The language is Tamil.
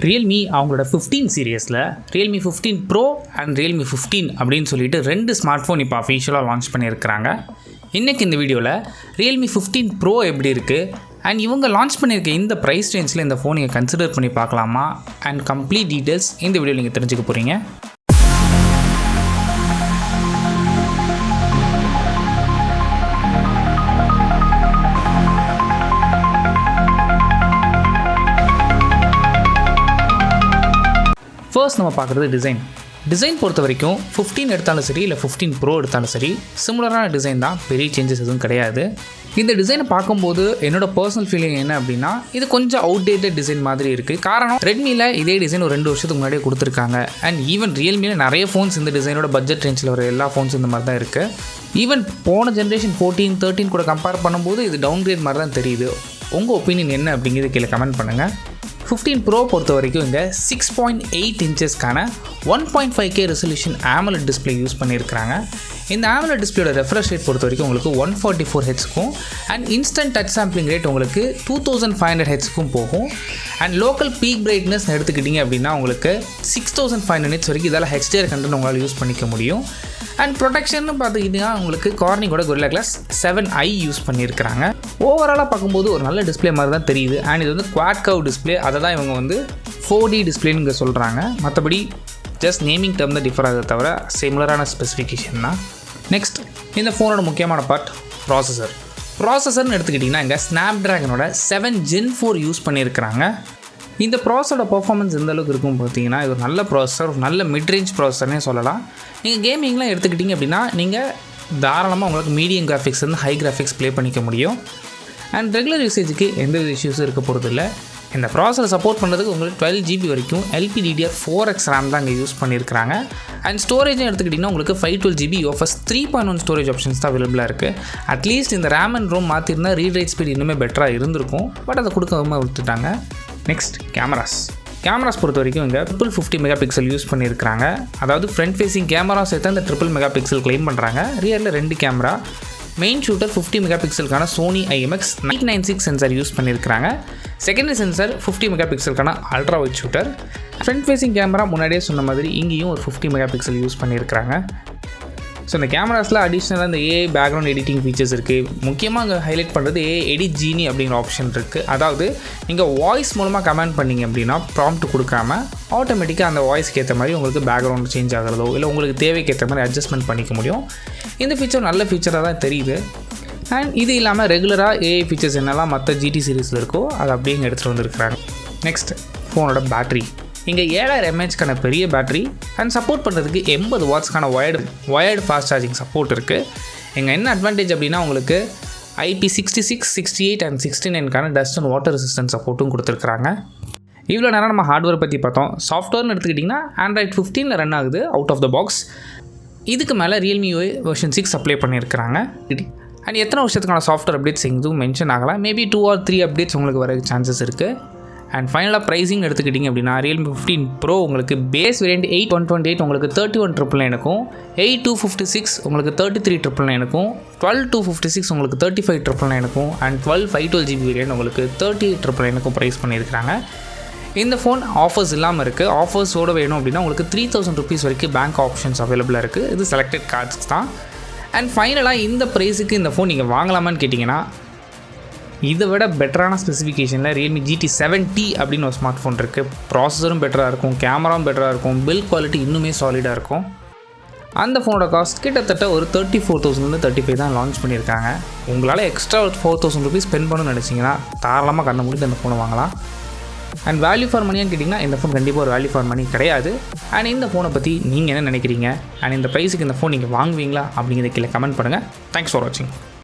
Realme அவங்களோட 15 சீரியஸில் Realme 15 Pro அண்ட் Realme 15 அப்படின்னு சொல்லிட்டு 2 ஸ்மார்ட் ஃபோன் இப்போ அஃபிஷியலாக லான்ச் பண்ணியிருக்கிறாங்க. இன்றைக்கி இந்த வீடியோவில் Realme 15 Pro எப்படி இருக்குது அண்ட் இவங்க லான்ச் பண்ணியிருக்க இந்த ப்ரைஸ் ரேஞ்சில் இந்த ஃபோன் நீங்கள் கன்சிடர் பண்ணி பார்க்கலாமா அண்ட் கம்ப்ளீட் டீட்டெயில்ஸ் இந்த வீடியோவில் நீங்கள் தெரிஞ்சுக்க போகிறீங்க. ஃபர்ஸ்ட் நம்ம பார்க்குறது டிசைன் பொறுத்த வரைக்கும் 15 எடுத்தாலும் சரி இல்லை 15 Pro எடுத்தாலும் சரி சிமிலரான டிசைன் தான், பெரிய சேஞ்சஸ் எதுவும் கிடையாது. இந்த டிசைனை பார்க்கும்போது என்னோட பர்சனல் ஃபீலிங் என்ன அப்படின்னா இது கொஞ்சம் அவுடேட்டட் டிசைன் மாதிரி இருக்குது. காரணம் ரெட்மியில் இதே டிசைன் ஒரு 2 வருஷத்துக்கு முன்னாடியே கொடுத்துருக்காங்க. அண்ட் ஈவன் ரியல்மியில் நிறைய ஃபோன்ஸ் இந்த டிசைனோட பட்ஜெட் ரேஞ்சில் வர எல்லா ஃபோன்ஸ் இந்த மாதிரி தான் இருக்குது. ஈவன் போன ஜென்ரேஷன் 14, 13 கூட கம்பேர் பண்ணும்போது இது டவுன் கிரேட் மாதிரி தான் தெரியுது. உங்கள் ஒப்பீனியன் என்ன அப்படிங்கிறது கீழே கமெண்ட் பண்ணுங்கள். 15 Pro பொறுத்த வரைக்கும் இங்கே 6.8 இன்ச்சஸ்க்கான 1.5K resolution AMOLED display use பண்ணியிருக்கிறாங்க. இந்த AMOLED டிஸ்பிளேயோட ரெஃப்ரெஷ் ரேட் பொறுத்த வரைக்கும் உங்களுக்கு 144 ஹெட்ஸ்க்கும் and instant touch sampling rate உங்களுக்கு 2500 ஹெட்ஸ்க்கும் போகும். அண்ட் லோக்கல் பீக் பிரைட்னஸ் எடுத்துக்கிட்டிங்க அப்படின்னா உங்களுக்கு 6500 நிட்ஸ் வரைக்கும் இதால் HDR கண்டென்ட் உங்களால் யூஸ் பண்ணிக்க முடியும். அண்ட் ப்ரொடெக்ஷன் பார்த்துக்கிட்டிங்கன்னா உங்களுக்கு கார்னிங்கோட Gorilla Glass 7i யூஸ் பண்ணியிருக்கிறாங்க. ஓவராலாக பார்க்கும்போது ஒரு நல்ல டிஸ்பிளே மாதிரி தான் தெரியுது. அண்ட் இது வந்து குவாட் கர்வ் டிஸ்பிளே, அதை தான் இவங்க வந்து 4D டிஸ்பிளேன்னு சொல்கிறாங்க. மற்றபடி ஜஸ்ட் நேமிங் டேர்ம் தான் டிஃபர் ஆகுது தவிர சிமிலரான ஸ்பெசிஃபிகேஷன் தான். நெக்ஸ்ட் இந்த ஃபோனோட முக்கியமான பார்ட் ப்ராசஸர்னு எடுத்துக்கிட்டிங்கன்னா இங்கே ஸ்னாப்ட்ராகனோட 7 Gen 4 யூஸ் பண்ணியிருக்கிறாங்க. இந்த ப்ராசஸரோட பர்ஃபார்மன்ஸ் எந்த அளவுக்கு இருக்கும் பார்த்தீங்கன்னா இது ஒரு நல்ல ப்ராசஸர், ஒரு நல்ல மிட்ரேஞ்ச் ப்ராசஸர்னே சொல்லலாம். நீங்கள் கேமிங்லாம் எடுத்துக்கிட்டிங்க அப்படின்னா நீங்கள் தாராளமாக உங்களுக்கு மீடியம் கிராஃபிக்ஸ் வந்து ஹை கிராஃபிக்ஸ் ப்ளே பண்ணிக்க முடியும். அண்ட் ரெகுலர் யூசேஜுக்கு எந்த வித இஷ்யூஸும் இருக்க போகிறது இல்லை. இந்த ப்ராசஸரை சப்போர்ட் பண்ணுறதுக்கு உங்களுக்கு 12 GB வரைக்கும் LPDDR4X RAM தான் இங்கே யூஸ் பண்ணியிருக்கிறாங்க. அண்ட் ஸ்டோரேஜும் எடுத்துக்கிட்டிங்கன்னா உங்களுக்கு 512 GB UFS 3.1 ஸ்டோரேஜ் ஆப்ஷன்ஸ் தான் அவைலபிளாக இருக்குது. அட்லீஸ்ட் இந்த RAM அண்ட் ROM மாற்றிருந்தால் ரீட் ரைட் ஸ்பீட் இன்னுமே பெட்டராக இருந்திருக்கும். பட் அதை கொடுக்காம விட்டுட்டாங்க. நெக்ஸ்ட் கேமராஸ் பொறுத்த வரைக்கும் இங்கே 50 மெகாபிக்சல் யூஸ் பண்ணியிருக்கிறாங்க. அதாவது ஃப்ரண்ட் ஃபேஸிங் கேமரா சேர்த்து அந்த 30 மெகாபிக்சல் கிளைம் பண்ணுறாங்க. ரியரில் 2 கேமரா. மெயின் ஷூட்டர் 50 மெகாபிக்சலுக்கான Sony IMX996 சென்சார் யூஸ் பண்ணியிருக்கிறாங்க. செகண்டரி சென்சார் 50 மெகாபிக்சலுக்கான ultra wide shooter. Front facing camera முன்னாடியே சொன்ன மாதிரி இங்கேயும் ஒரு 50 மெகாபிக்சல் யூஸ் பண்ணியிருக்கிறாங்க. ஸோ இந்த கேமராஸில் அடிஷ்னலாக இந்த AI பேக்ரவுண்ட் எடிட்டிங் ஃபீச்சர்ஸ் இருக்குது. முக்கியமாக அங்கே ஹைலைட் பண்ணுறது AI எடிட் ஜீனி அப்படிங்கிற ஆப்ஷன் இருக்குது. அதாவது நீங்கள் வாய்ஸ் மூலமாக கமெண்ட் பண்ணிங்க அப்படின்னா ப்ராம்ப்ட் கொடுக்காம ஆட்டோமேட்டிக்காக அந்த வாய்ஸ்க்கு ஏற்ற மாதிரி உங்களுக்கு பேக்ரவுண்ட் சேஞ்ச் ஆகிறதோ இல்லை உங்களுக்கு தேவைக்கு ஏற்ற மாதிரி அட்ஜஸ்ட்மெண்ட் பண்ணிக்க முடியும். இந்த ஃபீச்சர் நல்ல ஃபீச்சராக தான் தெரியுது. அண்ட் இது இல்லாமல் ரெகுலராக AI ஃபீச்சர்ஸ் என்னெல்லாம் மற்ற GT சீரீஸில் இருக்கோ அதை அப்படியே இங்கே எடுத்துகிட்டு வந்துருக்குறாங்க. நெக்ஸ்ட் ஃபோனோட பேட்ரி இங்கே 7000 mAh பெரிய பேட்ரி அண்ட் சப்போர்ட் பண்ணுறதுக்கு 80 வாட்ஸ்க்கான ஒயர்டு ஃபாஸ்ட் சார்ஜிங் சப்போர்ட் இருக்குது. இங்கே என்ன அட்வான்டேஜ் அப்படின்னா உங்களுக்கு IP66, 68 அண்ட் 69க்கான டஸ்ட் அண்ட் வாட்டர் ரெசிஸ்டன்ஸ் சப்போர்ட்டும் கொடுத்துருக்குறாங்க. இவ்வளோ நேரம் நம்ம ஹார்ட்வேர் பற்றி பார்த்தோம். சாஃப்ட்வேர்னு எடுத்துக்கிட்டிங்கன்னா Android 15 ரன் ஆகுது அவுட் ஆஃப் த பாக்ஸ். இதுக்கு மேலே Realme UI வெர்ஷன் 6 அப்ளை பண்ணியிருக்கிறாங்க. அண்ட் எத்தனை வருஷத்துக்கான சாஃப்ட்வேர் அப்டேட்ஸ் எதுவும் மென்ஷன் ஆகலாம். மேபி 2 or 3 அப்டேட்ஸ் உங்களுக்கு வர சான்சஸ் இருக்குது. அண்ட் ஃபைனலாக ப்ரைஸிங் எடுத்துக்கிட்டிங்க அப்படின்னா Realme 15 Pro உங்களுக்கு பேஸ் வேரியண்ட் 8128 உங்களுக்கு 31,999க்கும், 8256 உங்களுக்கு 33,999க்கும், 12256 உங்களுக்கு 35,999க்கும் அண்ட் 512 GB வேரியண்ட் உங்களுக்கு 38,999க்கும் ப்ரைஸ் பண்ணியிருக்கிறாங்க. இந்த ஃபோன் ஆஃபர்ஸ் இல்லாமல் இருக்குது. ஆஃபர்ஸோடு வேணும் அப்படின்னா உங்களுக்கு 3000 rupees வரைக்கும் பேங்க் ஆப்ஷன்ஸ் அவைலபிளாக இருக்குது. இது செலக்டட் கார்ட்ஸ் தான். அண்ட் ஃபைனலாக இந்த ப்ரைஸுக்கு இந்த ஃபோன் நீங்கள் வாங்கலாமான்னு கேட்டிங்கன்னா இதை விட பெட்டரான ஸ்பெசிஃபிகேஷனில் Realme GT 7T அப்படின்னு ஒரு ஸ்மார்ட் ஃபோன் இருக்குது. ப்ராசஸரும் பெட்டராக இருக்கும், கேமராவும் பெட்டராக இருக்கும், பில்ட் குவாலிட்டி இன்னுமே சாலிடாக இருக்கும். அந்த ஃபோனோட காஸ்ட் கிட்டத்தட்ட ஒரு 34,000 35 தான் லான்ச் பண்ணியிருக்காங்க. உங்களால் எக்ஸ்ட்ரா ஒரு 4,000 rupees ஸ்பெண்ட் பண்ணணும்னு நினச்சிங்கன்னா தாராளமாக கண்ண முடிந்து அந்த ஃபோனை வாங்கலாம். அண்ட் வேல்யூ ஃபார் மணியான்னு கேட்டிங்கன்னா இந்த ஃபோன் கண்டிப்பாக ஒரு வேல்யூ ஃபார் மணி கிடையாது. அண்ட் இந்த ஃபோனை பற்றி நீங்கள் என்ன நினைக்கிறீங்க? அண்ட் இந்த ப்ரைஸுக்கு இந்த ஃபோன் நீங்கள் வாங்குவீங்களா அப்படிங்கிறத கீழே கமெண்ட் பண்ணுங்கள். தேங்க்ஸ் ஃபார் வாட்சிங்.